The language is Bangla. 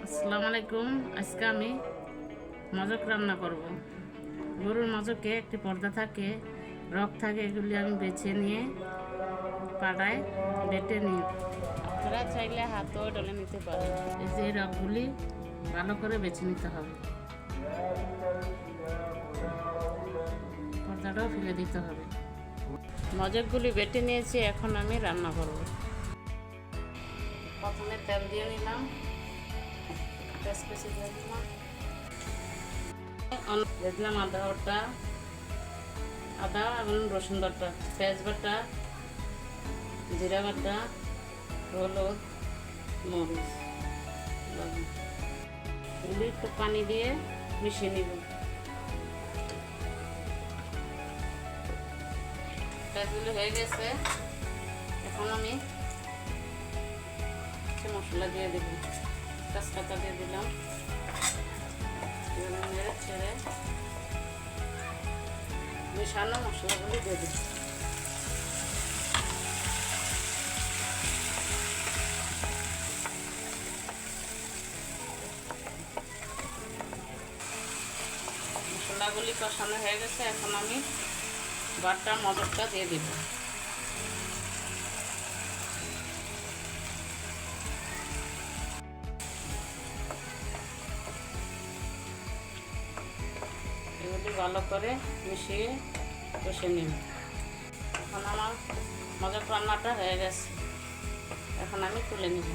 আসসালামু আলাইকুম। আজকে আমি মজক রান্না করব। গরুর মজকে একটি পর্দা থাকে, রক থাকে, এগুলি আমি বেছে নিয়ে পাড়ায় বেটে নিই। আপনারা চাইলে হাতও ডলে নিতে পারেন। এই যে রকগুলি ভালো করে বেছে নিতে হবে, পর্দাটাও ফেলে দিতে হবে। মজকগুলি বেটে নিয়েছি, এখন আমি রান্না করব। প্রথমে তেল দিয়ে নিলাম, পেঁয়াজ দিয়ে দিলাম আদা এবং রসুন বাটা, পেঁয়াজ বাটা, জিরা বাটা, হলুদ, মরিচ, এগুলি একটু পানি দিয়ে মিশিয়ে নিব। পেঁয়াজগুলো হয়ে গেছে, এখন আমি মশলা দিয়ে দেব। তেজপাতা দিয়ে দিলাম, নেড়ে ছেড়ে মিশানো মশলাগুলি দিয়ে দিচ্ছি। মশলাগুলি কষানো হয়ে গেছে, এখন আমি বাটা মজকটা দিয়ে দিব। এগুলি ভালো করে মিশিয়ে কষে নিন। এখন আমার মজক রান্নাটা হয়ে গেছে, এখন আমি তুলে নিব।